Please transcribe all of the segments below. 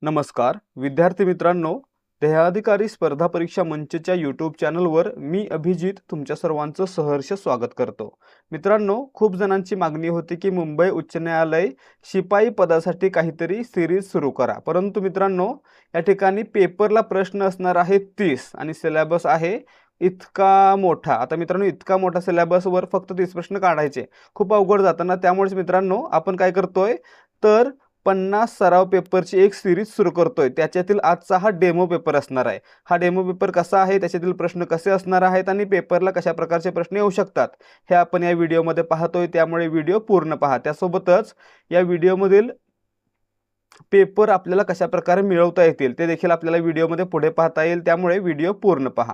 नमस्कार विद्यार्थी मित्रांनो, ध्येयाधिकारी स्पर्धा परीक्षा मंचच्या यूट्यूब चॅनलवर मी अभिजित तुमच्या सर्वांचं सहर्ष स्वागत करतो। मित्रांनो, खूप जणांची मागणी होती की मुंबई उच्च न्यायालय शिपाई पदासाठी काहीतरी सिरीज सुरू करा, परंतु मित्रांनो या ठिकाणी पेपरला प्रश्न असणार आहे 30 आणि सिलेबस आहे इतका मोठा। आता मित्रांनो, इतका मोठा सिलेबसवर फक्त 30 प्रश्न काढायचे खूप अवघड जातं ना, त्यामुळेच मित्रांनो आपण काय करतोय तर 50 सराव पेपरची एक सिरीज सुरू करतोय। त्याच्यातील आजचा हा डेमो पेपर असणार आहे। हा डेमो पेपर कसा आहे, त्याच्यातील प्रश्न कसे असणार आहेत आणि पेपरला कशा प्रकारचे प्रश्न येऊ शकतात हे आपण या व्हिडिओमध्ये पाहतोय, त्यामुळे व्हिडिओ पूर्ण पहा। त्यासोबतच या व्हिडिओमधील पेपर आपल्याला कशा प्रकारे मिळवता येतील ते देखील आपल्याला व्हिडिओमध्ये पुढे पाहता येईल, त्यामुळे व्हिडिओ पूर्ण पहा।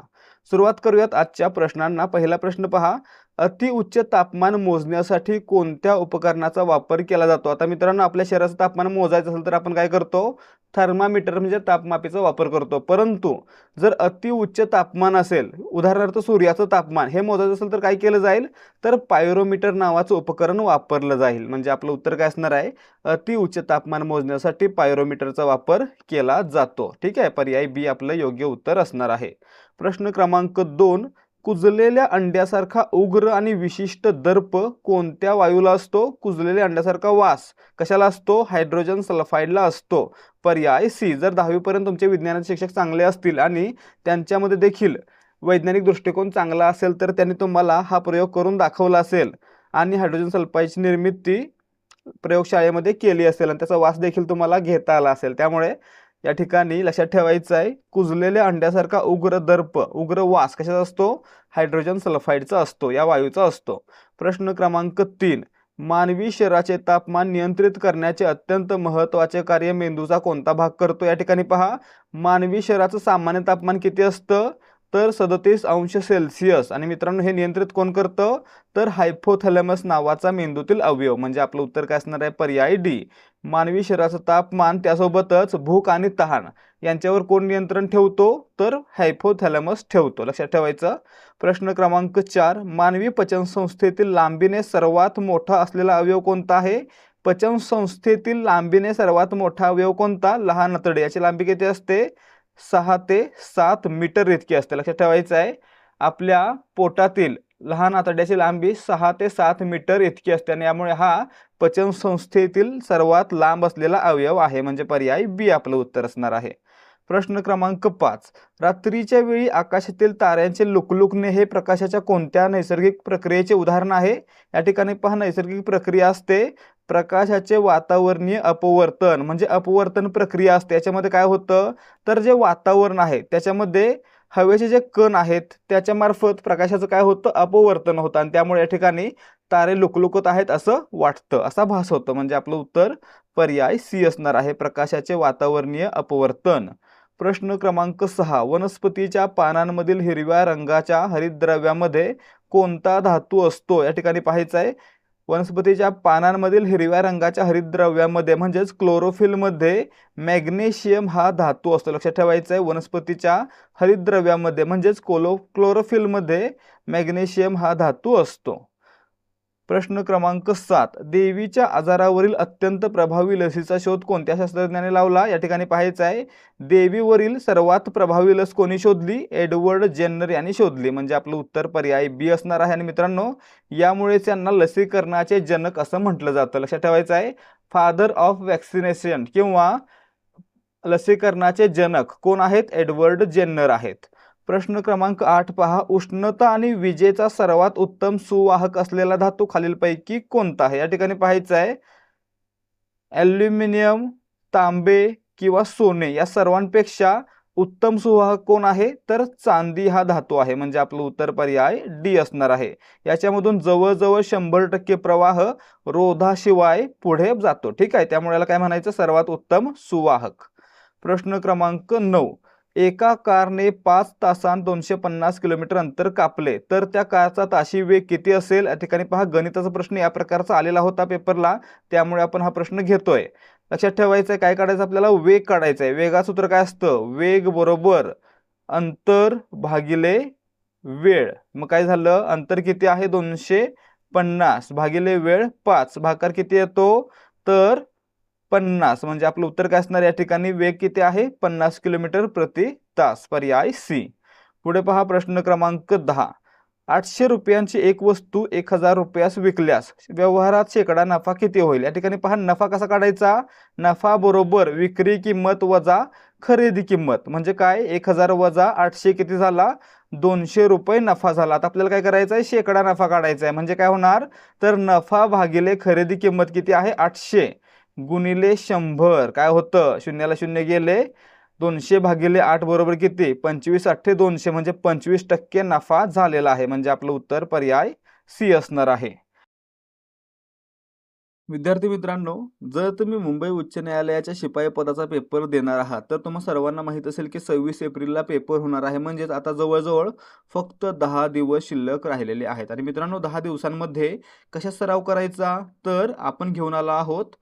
सुरुवात करूयात आजच्या प्रश्नांना। पहिला प्रश्न पहा, अति उच्च तापमान मोजण्यासाठी कोणत्या उपकरणाचा वापर केला जातो? आता मित्रांनो, आपल्या शरीराचं तापमान मोजायचं असेल तर आपण काय करतो? थर्मामीटर म्हणजे तापमापीचा वापर करतो। परंतु जर अति उच्च तापमान असेल, उदाहरणार्थ सूर्याचं तापमान हे मोजायचं असेल तर काय केलं जाईल? तर पायरोमीटर नावाचं उपकरण वापरलं जाईल। म्हणजे आपलं उत्तर काय असणार आहे? अति उच्च तापमान मोजण्यासाठी पायरोमीटरचा वापर केला जातो। ठीक आहे, पर्याय बी आपलं योग्य उत्तर असणार आहे। प्रश्न क्रमांक 2, कुजलेल्या अंड्यासारखा उग्र आणि विशिष्ट दर्प कोणत्या वायूला असतो? कुजलेल्या अंड्यासारखा वास कशाला असतो? हायड्रोजन सल्फाइडला असतो। पर्याय सी। जर 10वी पर्यंत तुमचे विज्ञानाचे शिक्षक चांगले असतील आणि त्यांच्यामध्ये देखील वैज्ञानिक दृष्टिकोन चांगला असेल तर त्यांनी तुम्हाला हा प्रयोग करून दाखवला असेल आणि हायड्रोजन सल्फाइडची निर्मिती प्रयोगशाळेमध्ये केली असेल आणि त्याचा वास देखील तुम्हाला घेता आला असेल, त्यामुळे या ठिकाणी लक्षात ठेवायचं आहे, कुजलेल्या अंड्यासारखा उग्र दर्प, उग्र वास कशाचा असतो? हायड्रोजन सल्फाइडचा असतो, या वायूचा असतो। प्रश्न क्रमांक 3, मानवी शरीराचे तापमान नियंत्रित करण्याचे अत्यंत महत्त्वाचे कार्य मेंदूचा कोणता भाग करतो? या ठिकाणी पहा, मानवी शरीराचं सामान्य तापमान किती असतं? तर 37°C आणि मित्रांनो हे नियंत्रित कोण करतं? तर हायपोथॅलॅमस नावाचा मेंदूतील अवयव। म्हणजे आपलं उत्तर काय असणार आहे? पर्याय डी। मानवी शरीराचं तापमान त्यासोबतच भूक आणि तहान यांच्यावर कोण नियंत्रण ठेवतो? तर हायपोथॅलॅमस ठेवतो, लक्षात ठेवायचं। प्रश्न क्रमांक 4, मानवी पचन संस्थेतील लांबीने सर्वात मोठा असलेला अवयव कोणता आहे? पचन संस्थेतील लांबीने सर्वात मोठा अवयव कोणता? लहान आतडे। याची लांबी किती असते? 6 ते 7 मीटर इतकी असते, लक्षात ठेवायचं आहे। आपल्या पोटातील लहान आतड्याची लांबी 6 ते 7 मीटर इतकी असते आणि यामुळे हा पचन संस्थेतील सर्वात लांब असलेला अवयव आहे। म्हणजे पर्याय बी आपलं उत्तर असणार आहे। प्रश्न क्रमांक 5, रात्रीच्या वेळी आकाशातील ताऱ्यांचे लुकलुकणे हे प्रकाशाच्या कोणत्या नैसर्गिक प्रक्रियेचे उदाहरण आहे? या ठिकाणी पहा, नैसर्गिक प्रक्रिया असते प्रकाशाचे वातावरणीय अपवर्तन, म्हणजे अपवर्तन प्रक्रिया असते। याच्यामध्ये काय होतं तर जे वातावरण आहे त्याच्यामध्ये हवेचे जे कण आहेत त्याच्या मार्फत प्रकाशाचं काय होतं? अपवर्तन होतं आणि त्यामुळे या ठिकाणी तारे लुकलुकत आहेत असं वाटतं, असा भास होतो। म्हणजे आपलं उत्तर पर्याय सी असणार आहे, प्रकाशाचे वातावरणीय अपवर्तन। प्रश्न क्रमांक 6, वनस्पतीच्या पानांमधील हिरव्या रंगाच्या हरितद्रव्यामध्ये कोणता धातू असतो? या ठिकाणी पाहायचं आहे, वनस्पतीच्या पानांमधील हिरव्या रंगाच्या हरितद्रव्यामध्ये म्हणजेच क्लोरोफिलमध्ये मॅग्नेशियम हा धातू असतो, लक्षात ठेवायचं आहे। वनस्पतीच्या हरितद्रव्यामध्ये म्हणजेच क्लोरोफिलमध्ये मॅग्नेशियम हा धातू असतो। प्रश्न क्रमांक 7, देवीच्या आजारावरील अत्यंत प्रभावी लसीचा शोध कोणत्या शास्त्रज्ञाने लावला? या ठिकाणी पाहायचं आहे, देवीवरील सर्वात प्रभावी लस कोणी शोधली? एडवर्ड जेन्नर यांनी शोधली। म्हणजे आपलं उत्तर पर्याय बी असणार आहे। आणि मित्रांनो, यामुळेच यांना लसीकरणाचे जनक असं म्हटलं जातं, लक्षात ठेवायचं आहे। फादर ऑफ वॅक्सिनेशन किंवा लसीकरणाचे जनक कोण आहेत? एडवर्ड जेन्नर आहेत। प्रश्न क्रमांक 8 पहा, उष्णता आणि विजेचा सर्वात उत्तम सुवाहक असलेला धातू खालीलपैकी कोणता आहे? या ठिकाणी पाहायचं आहे, ॲल्युमिनियम, तांबे किंवा सोने या सर्वांपेक्षा उत्तम सुवाहक कोण आहे? तर चांदी हा धातू आहे। म्हणजे आपलं उत्तर पर्याय डी असणार आहे। याच्यामधून जवळजवळ 100% प्रवाह रोधाशिवाय पुढे जातो, ठीक आहे, त्यामुळे याला काय म्हणायचं? सर्वात उत्तम सुवाहक। प्रश्न क्रमांक 9, एका कारने 5 तासांत 250 किलोमीटर अंतर कापले तर त्या कारचा ताशी वेग किती असेल? या ठिकाणी पहा, गणिताचा प्रश्न या प्रकारचा आलेला होता पेपरला, त्यामुळे आपण हा प्रश्न घेतोय। लक्षात ठेवायचं आहे, काय काढायचं आपल्याला? वेग काढायचा आहे। वेगाचं सूत्र काय असतं? वेग बरोबर अंतर भागिले वेळ। मग काय झालं? अंतर किती आहे? 250 भागिले वेळ 5, भागाकार किती येतो? तर 50 म्हणजे आपलं उत्तर काय असणार या ठिकाणी वेग किती आहे 50 किलोमीटर प्रति तास पर्याय सी. पुढे पहा प्रश्न क्रमांक 10. 800 रुपयांची एक वस्तू 1000 रुपयास विकल्यास व्यवहारात शेकडा नफा किती होईल? या ठिकाणी पहा नफा कसा काढायचा. नफा बरोबर विक्री किंमत वजा खरेदी किंमत म्हणजे काय 1000 वजा 800 किती झाला 200 रुपये नफा झाला. आता आपल्याला काय करायचं आहे शेकडा नफा काढायचा आहे म्हणजे काय होणार तर नफा भागिले खरेदी किंमत किती आहे 800 गुणिले 100 काय होतं शून्याला शून्य गेले 200 भागिले 8 बरोबर किती 25 8 200 म्हणजे 25% नफा झालेला आहे म्हणजे आपलं उत्तर पर्याय सी असणार आहे. विद्यार्थी मित्रांनो, जर तुम्ही मुंबई उच्च न्यायालयाच्या शिपाई पदाचा पेपर देणार आहात तर तुम्हा सर्वांना माहित असेल की 26 एप्रिलला पेपर होणार आहे. म्हणजेच आता जवळजवळ फक्त 10 दिवस शिल्लक राहिलेले आहेत. आणि मित्रांनो 10 दिवसांमध्ये कशा सराव करायचा तर आपण घेऊन आलो आहोत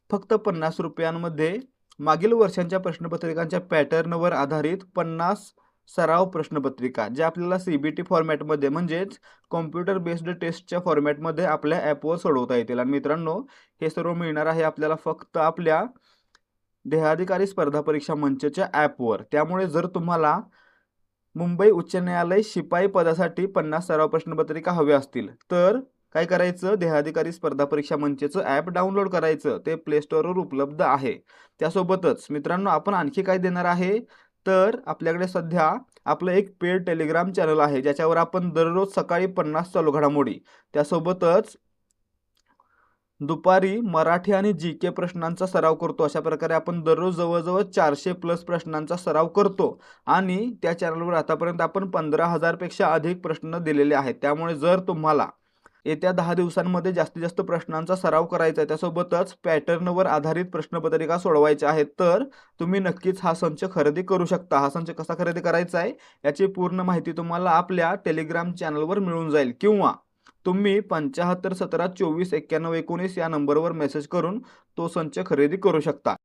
फक्त 50 रुपयांमध्ये मागील वर्षांच्या प्रश्नपत्रिकांच्या पॅटर्नवर आधारित 50 सराव प्रश्नपत्रिका जे आपल्याला CBT फॉर्मॅटमध्ये म्हणजेच कॉम्प्युटर बेस्ड टेस्टच्या फॉर्मॅटमध्ये आपल्या ॲपवर सोडवता येतील. आणि मित्रांनो हे सर्व मिळणार आहे आपल्याला फक्त आपल्या देहाधिकारी स्पर्धा परीक्षा मंचच्या ॲपवर. त्यामुळे जर तुम्हाला मुंबई उच्च न्यायालय शिपाई पदासाठी 50 सराव प्रश्नपत्रिका हव्या असतील तर काय करायचं देहाधिकारी स्पर्धा परीक्षा मंचचं ॲप डाउनलोड करायचं. ते प्ले स्टोअरवर उपलब्ध आहे. त्यासोबतच मित्रांनो आपण आणखी काय देणार आहे तर आपल्याकडे सध्या आपलं एक पेड टेलिग्राम चॅनल आहे ज्याच्यावर आपण दररोज सकाळी 50 चालू घडामोडी त्यासोबतच दुपारी मराठी आणि GK प्रश्नांचा सराव करतो. अशा प्रकारे आपण दररोज जवळजवळ 400+ प्रश्नांचा सराव करतो आणि त्या चॅनलवर आतापर्यंत आपण 15,000 पेक्षा अधिक प्रश्न दिलेले आहेत. त्यामुळे जर तुम्हाला येत्या 10 दिवसांमध्ये जास्तीत जास्त प्रश्नांचा सराव करायचा आहे त्यासोबतच पॅटर्नवर आधारित प्रश्नपत्रिका सोडवायच्या आहेत तर तुम्ही नक्कीच हा संच खरेदी करू शकता. हा संच कसा खरेदी करायचा आहे याची पूर्ण माहिती तुम्हाला आपल्या टेलिग्राम चॅनलवर मिळून जाईल किंवा तुम्ही 75 17 24 91 19 या नंबरवर मेसेज करून तो संच खरेदी करू शकता.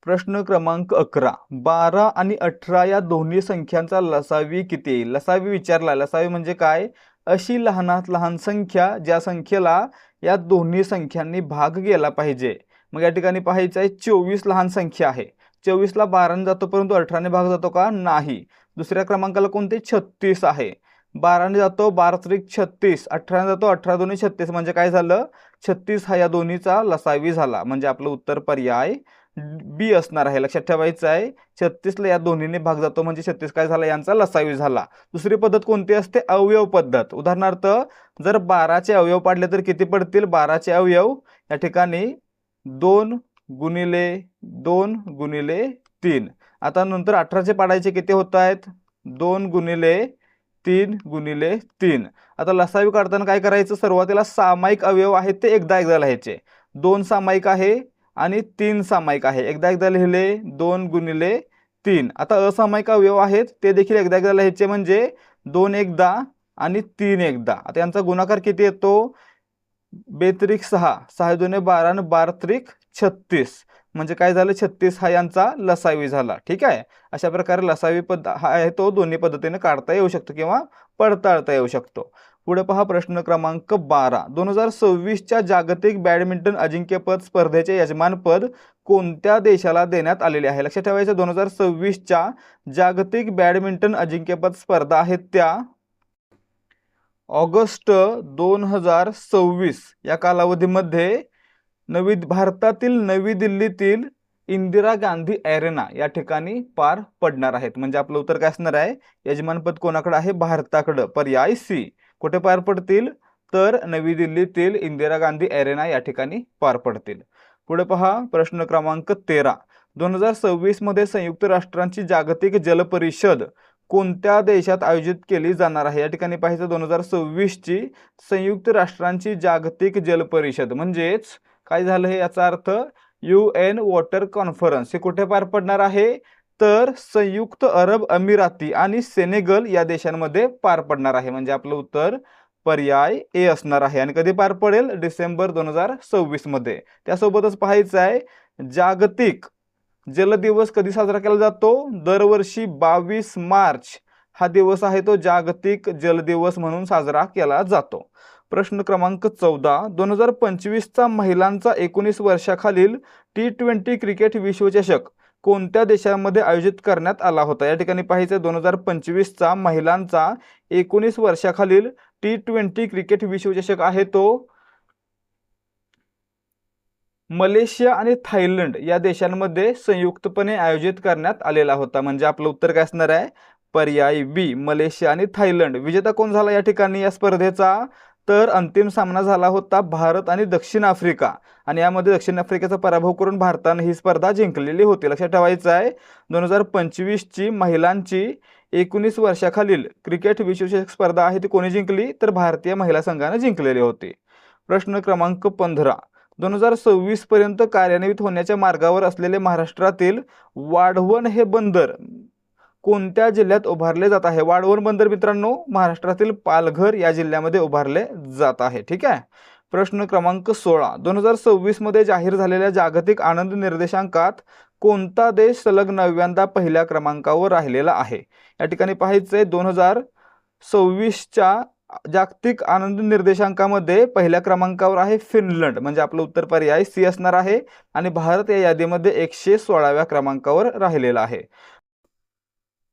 प्रश्न क्रमांक 11. 12 आणि 18 या दोन्ही संख्यांचा लसावी किती येईल? लसावी विचारला. लसावी म्हणजे काय अशी लहानात लहान संख्या ज्या संख्येला या दोन्ही संख्यांनी भाग गेला पाहिजे. मग या ठिकाणी पाहायचं आहे 24 लहान संख्या आहे. 24 ला 12 ने जातो परंतु 18 ने भाग जातो का नाही. दुसऱ्या क्रमांकाला कोणते 36 आहे. 12 ने जातो 12 त्रिक 36 18 ने जातो 18 दोन्ही 36 म्हणजे काय झालं 36 हा या दोन्हीचा लसावी झाला म्हणजे आपलं उत्तर पर्याय बी असणार आहे. लक्षात ठेवायचं आहे 36 ला या दोन्हीने भाग जातो म्हणजे 36 काय झाला यांचा लसावी झाला. दुसरी पद्धत कोणती असते अवयव पद्धत. उदाहरणार्थ जर 12 चे अवयव पाडले तर किती पडतील 12 चे अवयव या ठिकाणी 2 गुणिले 2 गुणिले 3. आता नंतर 18 चे पाडायचे किती होत आहेत 2 गुणिले 3 गुणिले 3. आता लसावी काढताना काय करायचं सर्वातीला सामायिक अवयव आहेत ते एकदा लिहायचे. 2 सामायिक आहे आणि 3 सामायिक आहे एकदा लिहिले 2 गुणिले 3. आता असामायिक अवयव आहेत ते देखील एकदा लिहायचे म्हणजे 2 एकदा आणि 3 एकदा. आता यांचा गुणाकार किती येतो 2 त्रिक 6 6 2 12 आणि 12 त्रिक 36 म्हणजे काय झालं 36 हा यांचा लसावी झाला. ठीक आहे. अशा प्रकारे लसावी हा आहे तो दोन्ही पद्धतीने काढता येऊ शकतो किंवा पडताळता येऊ शकतो. पुढे पहा प्रश्न क्रमांक 12. 2026च्या जागतिक बॅडमिंटन अजिंक्यपद स्पर्धेचे यजमानपद कोणत्या देशाला देण्यात आलेले आहे? लक्षात ठेवायचं 2026च्या जागतिक बॅडमिंटन अजिंक्यपद स्पर्धा आहेत त्या ऑगस्ट 2026 या कालावधीमध्ये भारतातील नवी दिल्लीतील इंदिरा गांधी एरेना या ठिकाणी पार पडणार आहेत. म्हणजे आपलं उत्तर काय असणार आहे यजमानपद कोणाकडे आहे भारताकडे पर्याय सी. कुठे पार पडतील तर नवी दिल्लीतील इंदिरा गांधी एरेना या ठिकाणी पार पडतील. पुढे पहा प्रश्न क्रमांक 13. 2026 मध्ये संयुक्त राष्ट्रांची जागतिक जल परिषद कोणत्या देशात आयोजित केली जाणार आहे? या ठिकाणी पाहायचं 2026 ची संयुक्त राष्ट्रांची जागतिक जल परिषद म्हणजेच काय झालं हे याचा अर्थ UN वॉटर कॉन्फरन्स हे कुठे पार पडणार आहे तर संयुक्त अरब अमिराती आणि सेनेगल या देशांमध्ये पार पडणार आहे. म्हणजे आपलं उत्तर पर्याय ए असणार आहे. आणि कधी पार पडेल डिसेंबर 2026 मध्ये. त्यासोबतच पाहायचं आहे जागतिक जल दिवस कधी साजरा केला जातो दरवर्षी 22 मार्च हा दिवस आहे तो जागतिक जल दिवस म्हणून साजरा केला जातो. प्रश्न क्रमांक 14, 2025चा महिलांचा 19 वर्षाखालील T20 क्रिकेट विश्वचषक कोणत्या देशामध्ये आयोजित करण्यात आला होता? या ठिकाणी पाहायचं 2025चा महिलांचा 19 वर्षाखालील T20 क्रिकेट विश्वचषक आहे तो मलेशिया आणि थायलंड या देशांमध्ये संयुक्तपणे आयोजित करण्यात आलेला होता. म्हणजे आपलं उत्तर काय असणार आहे? पर्याय बी, मलेशिया आणि थायलंड. विजेता कोण झाला या ठिकाणी या स्पर्धेचा? तर अंतिम सामना झाला होता भारत आणि दक्षिण आफ्रिका, आणि यामध्ये दक्षिण आफ्रिकेचा पराभव करून भारताने ही स्पर्धा जिंकलेली होती. लक्षात ठेवायचं आहे 2025ची महिलांची 19 वर्षाखालील क्रिकेट विश्वचषक स्पर्धा आहे ती कोणी जिंकली? तर भारतीय महिला संघाने जिंकलेली होती. प्रश्न क्रमांक 15, 2026 पर्यंत कार्यान्वित होण्याच्या मार्गावर असलेले महाराष्ट्रातील वाढवण हे बंदर कोणत्या जिल्ह्यात उभारले जात आहे? वाढवण बंदर मित्रांनो महाराष्ट्रातील पालघर या जिल्ह्यामध्ये उभारले जात आहे. ठीक आहे. प्रश्न क्रमांक 16, 2026 मध्ये जाहीर झालेल्या जागतिक आनंद निर्देशांकात कोणता देश सलग 9व्यांदा पहिल्या क्रमांकावर राहिलेला आहे? या ठिकाणी पाहायचंय 2026च्या जागतिक आनंद निर्देशांकामध्ये पहिल्या क्रमांकावर आहे फिनलंड. म्हणजे आपलं उत्तर पर्याय सी असणार आहे. आणि भारत या यादीमध्ये 116व्या क्रमांकावर राहिलेला आहे.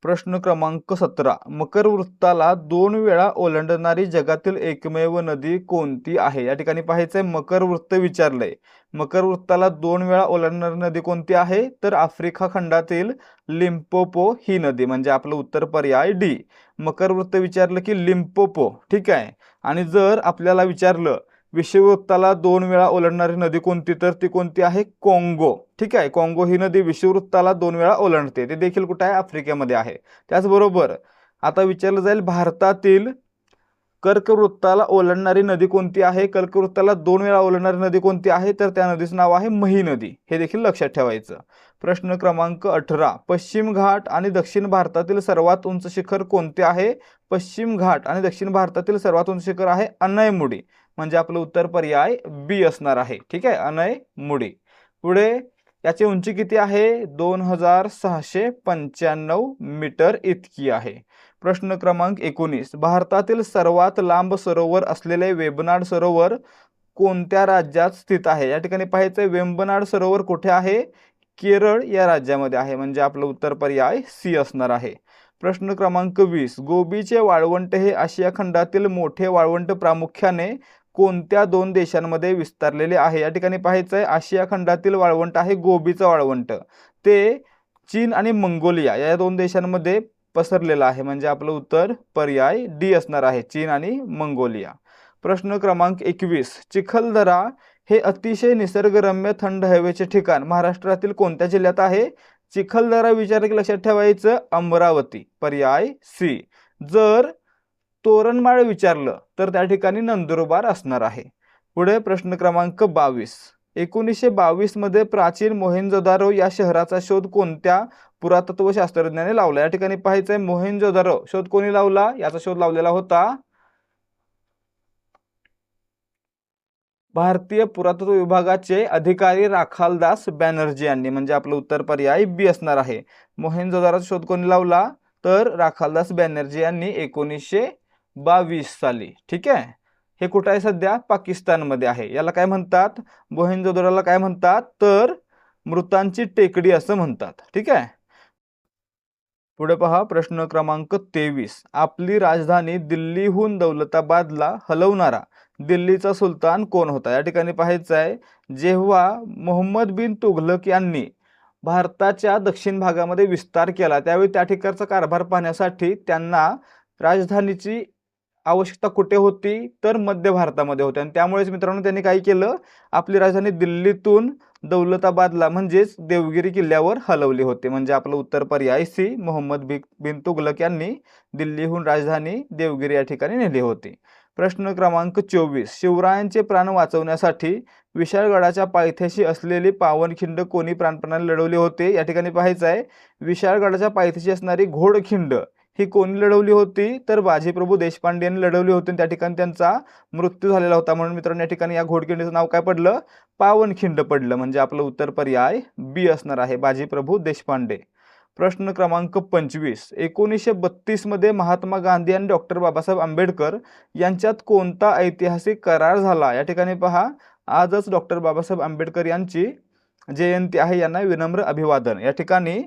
प्रश्न क्रमांक 17, मकर वृत्ताला 2 वेळा ओलांडणारी जगातील एकमेव नदी कोणती आहे? या ठिकाणी पाहायचंय मकर वृत्त विचारलंय. मकर वृत्ताला 2 वेळा ओलांडणारी नदी कोणती आहे? तर आफ्रिका खंडातील लिम्पोपो ही नदी. म्हणजे आपलं उत्तर पर्याय डी. मकर वृत्त विचारलं की लिम्पोपो. ठीक आहे. आणि जर आपल्याला विचारलं विषुववृत्ताला 2 वेळा ओलांडणारी नदी कोणती, तर ती कोणती आहे? काँगो. ठीक आहे. काँगो ही नदी विषुववृत्ताला 2 वेळा ओलांडते. ते देखील कुठे आहे? आफ्रिकेमध्ये आहे. त्याचबरोबर आता विचारलं जाईल भारतातील कर्कवृत्ताला ओलांडणारी नदी कोणती आहे? कर्कवृत्ताला 2 वेळा ओलांडणारी नदी कोणती आहे? तर त्या नदीचं नाव आहे मही नदी. हे देखील लक्षात ठेवायचं. प्रश्न क्रमांक 18, पश्चिम घाट आणि दक्षिण भारतातील सर्वात उंच शिखर कोणते आहे? पश्चिम घाट आणि दक्षिण भारतातील सर्वात उंच शिखर आहे अनयमुडी. म्हणजे आपलं उत्तर पर्याय बी असणार आहे. ठीक आहे. अनयमुडी. पुढे याची उंची किती आहे? 2695 मीटर इतकी आहे. प्रश्न क्रमांक 19, भारतातील सर्वात लांब सरोवर असलेले वेम्बनाड सरोवर कोणत्या राज्यात स्थित आहे? या ठिकाणी पाहायचंय वेम्बनाड सरोवर कुठे आहे? केरळ या राज्यामध्ये आहे. म्हणजे आपलं उत्तर पर्याय सी असणार आहे. प्रश्न क्रमांक 20, गोबीचे वाळवंट हे आशिया खंडातील मोठे वाळवंट प्रामुख्याने कोणत्या 2 देशांमध्ये विस्तारलेले आहे? या ठिकाणी पाहायचंय आशिया खंडातील वाळवंट आहे गोबीचं वाळवंट. ते चीन आणि मंगोलिया या 2 देशांमध्ये पसरलेलं आहे. म्हणजे आपलं उत्तर पर्याय डी असणार आहे, चीन आणि मंगोलिया. प्रश्न क्रमांक 21, चिखलदरा हे अतिशय निसर्गरम्य थंड हवेचे ठिकाण महाराष्ट्रातील कोणत्या जिल्ह्यात आहे? चिखलदरा विचारलं की लक्षात ठेवायचं अमरावती. पर्याय सी. जर तोरणमाळ विचारलं तर त्या ठिकाणी नंदुरबार असणार आहे. पुढे प्रश्न क्रमांक 22, 1922 मध्ये प्राचीन मोहेंजोदारो या शहराचा शोध कोणत्या पुरातत्व शास्त्रज्ञाने लावला? या ठिकाणी पाहायचंय मोहेंजोदारो शोध कोणी लावला? याचा शोध लावलेला होता भारतीय पुरातत्व विभागाचे अधिकारी राखालदास बॅनर्जी यांनी. म्हणजे आपलं उत्तर पर्याय बी असणार आहे. मोहेंजोदारोचा शोध कोणी लावला? तर राखालदास बॅनर्जी यांनी 1922 साली. ठीक आहे. हे कुठे आहे? सध्या पाकिस्तानमध्ये आहे. याला काय म्हणतात? मोहेंजोदारोला काय म्हणतात? तर मृतांची टेकडी असं म्हणतात. ठीक आहे. पुढे पहा प्रश्न क्रमांक 23, आपली राजधानी दिल्लीहून दौलताबादला हलवणारा दिल्लीचा सुलतान कोण होता? या ठिकाणी पाहायचं आहे जेव्हा मोहम्मद बिन तुघलक यांनी भारताच्या दक्षिण भागामध्ये विस्तार केला त्यावेळी त्या ठिकाणचा कारभार पाहण्यासाठी त्यांना राजधानीची आवश्यकता कुठे होती? तर मध्य भारतामध्ये होती. आणि त्यामुळेच मित्रांनो त्यांनी काय केलं? आपली राजधानी दिल्लीतून दौलताबादला म्हणजेच देवगिरी किल्ल्यावर हलवली होती. म्हणजे आपलं उत्तर पर्याय सी. मोहम्मद बिन तुघलक यांनी दिल्लीहून राजधानी देवगिरी या ठिकाणी नेली होती. प्रश्न क्रमांक 24, शिवरायांचे प्राण वाचवण्यासाठी विशाळगडाच्या पायथ्याशी असलेली पावनखिंड कोणी प्राणपणाने लढवली होते? या ठिकाणी पाहायचं आहे विशाळगडाच्या पायथ्याशी असणारी घोडखिंड ही कोणी लढवली होती? तर बाजीप्रभू देशपांडे यांनी लढवली होती. त्या ठिकाणी त्यांचा मृत्यू झालेला होता. म्हणून मित्रांनो या ठिकाणी या घोडखिंडीचं नाव काय पडलं? पावनखिंड पडलं. म्हणजे आपलं उत्तर पर्याय बी असणार आहे, बाजीप्रभू देशपांडे. प्रश्न क्रमांक 25. 1932 मध्ये महात्मा गांधी आणि डॉक्टर बाबासाहेब आंबेडकर यांच्यात कोणता ऐतिहासिक करार झाला? या ठिकाणी पहा, आजच डॉक्टर बाबासाहेब आंबेडकर यांची जयंती आहे, यांना विनम्र अभिवादन. या ठिकाणी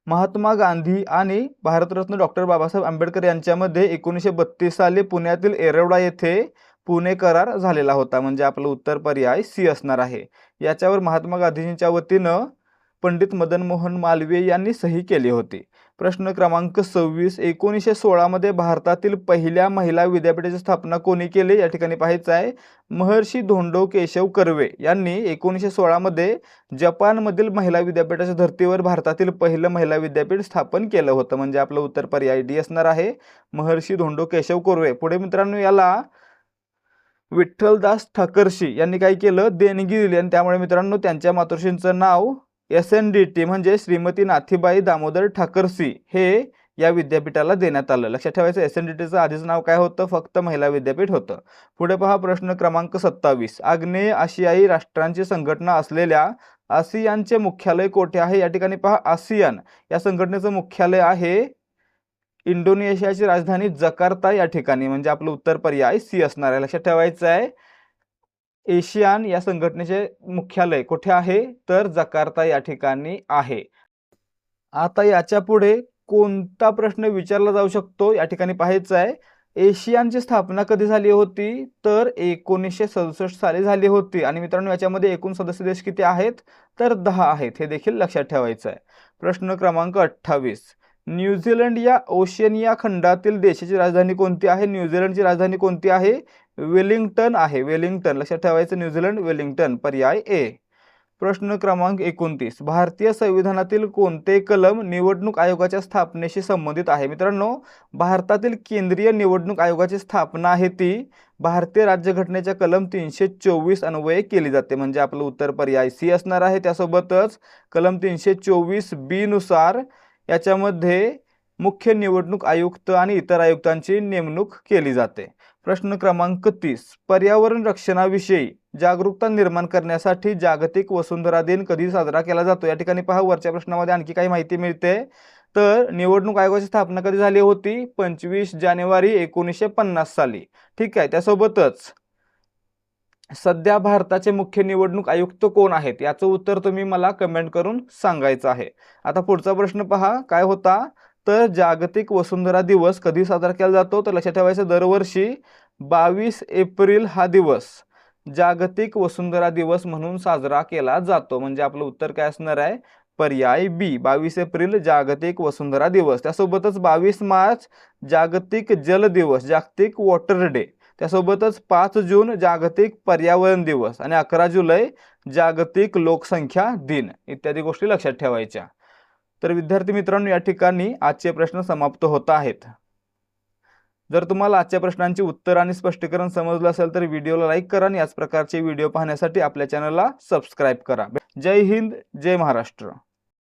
महात्मा गांधी आणि भारतरत्न डॉक्टर बाबासाहेब आंबेडकर यांच्यामध्ये 1932 साली पुण्यातील येरवडा येथे पुणे करार झालेला होता. म्हणजे आपलं उत्तर पर्याय सी असणार आहे. याच्यावर महात्मा गांधींच्या वतीनं पंडित मदन मोहन मालवीय यांनी सही केली होती. प्रश्न क्रमांक 26. 1916 मध्ये भारतातील पहिल्या महिला विद्यापीठाची स्थापना कोणी केली? या ठिकाणी पाहायचं आहे, महर्षी धोंडो केशव कर्वे यांनी 1916 मध्ये जपानमधील महिला विद्यापीठाच्या धर्तीवर भारतातील पहिलं महिला विद्यापीठ स्थापन केलं होतं. म्हणजे आपलं उत्तर पर्याय डी असणार आहे, महर्षी धोंडो केशव कर्वे. पुढे मित्रांनो, याला विठ्ठलदास ठाकरसी यांनी काय केलं? देणगी दिली, आणि त्यामुळे मित्रांनो त्यांच्या मातोश्रींचं नाव SNDT म्हणजे श्रीमती नाथीबाई दामोदर ठाकरसी हे या विद्यापीठाला देण्यात आलं. लक्षात ठेवायचं, SNDTचं आधीच नाव काय होतं? फक्त महिला विद्यापीठ होतं. पुढे पहा, प्रश्न क्रमांक 27. आग्नेय आशियाई राष्ट्रांची संघटना असलेल्या आसियानचे मुख्यालय कोठे आहे? या ठिकाणी पहा, आसियान या संघटनेचं मुख्यालय आहे इंडोनेशियाची राजधानी जकार्ता या ठिकाणी. म्हणजे आपलं उत्तर पर्याय सी असणार आहे. लक्षात ठेवायचं आहे, एशियान या संघटनेचे मुख्यालय कुठे आहे? तर जकार्ता या ठिकाणी आहे. आता याच्या पुढे कोणता प्रश्न विचारला जाऊ शकतो? या ठिकाणी पाहायचं आहे, एशियानची स्थापना कधी झाली होती? तर 1967 साली झाली होती. आणि मित्रांनो, याच्यामध्ये एकूण सदस्य देश किती आहेत? तर 10 आहेत. हे देखील लक्षात ठेवायचं आहे. प्रश्न क्रमांक 28. न्यूझीलंड या ओशिनिया खंडातील देशाची राजधानी कोणती आहे? न्यूझीलंडची राजधानी कोणती आहे? वेलिंग्टन आहे. वेलिंग्टन. लक्षात ठेवायचं, न्यूझीलंड वेलिंग्टन, पर्याय ए. प्रश्न क्रमांक 29. भारतीय संविधानातील कोणते कलम निवडणूक आयोगाच्या स्थापनेशी संबंधित आहे? मित्रांनो, भारतातील केंद्रीय निवडणूक आयोगाची स्थापना आहे ती भारतीय राज्यघटनेच्या कलम 324 अन्वये केली जाते. म्हणजे आपलं उत्तर पर्याय सी असणार आहे. त्यासोबतच कलम 324B नुसार याच्यामध्ये मुख्य निवडणूक आयुक्त आणि इतर आयुक्तांची नेमणूक केली जाते. प्रश्न क्रमांक 30. पर्यावरण रक्षणाविषयी जागरूकता निर्माण करण्यासाठी जागतिक वसुंधरा दिन कधी साजरा केला जातो? या ठिकाणी पहा, वरच्या प्रश्नामध्ये आणखी काही माहिती मिळते. तर निवडणूक आयोगाची स्थापना कधी झाली होती? 25 जानेवारी 1950 साली. ठीक आहे. त्यासोबतच सध्या भारताचे मुख्य निवडणूक आयुक्त कोण आहेत? याचं उत्तर तुम्ही मला कमेंट करून सांगायचं आहे. आता पुढचा प्रश्न पहा, काय होता? तर जागतिक वसुंधरा दिवस कधी साजरा केला जातो? तर लक्षात ठेवायचं, दरवर्षी 22 एप्रिल हा दिवस जागतिक वसुंधरा दिवस म्हणून साजरा केला जातो. म्हणजे आपलं उत्तर काय असणार आहे? पर्याय बी, 22 एप्रिल जागतिक वसुंधरा दिवस. त्यासोबतच 22 मार्च जागतिक जल दिवस, जागतिक वॉटर डे. त्यासोबतच 5 जून जागतिक पर्यावरण दिवस आणि 11 जुलै जागतिक लोकसंख्या दिन इत्यादी गोष्टी लक्षात ठेवायच्या. तर विद्यार्थी मित्रांनो, या ठिकाणी आजचे प्रश्न समाप्त होत आहेत. जर तुम्हाला आजच्या प्रश्नांची उत्तर आणि स्पष्टीकरण समजलं असेल तर व्हिडिओला लाईक करा आणि याच प्रकारचे व्हिडिओ पाहण्यासाठी आपल्या चॅनलला सबस्क्राईब करा. जय हिंद, जय महाराष्ट्र.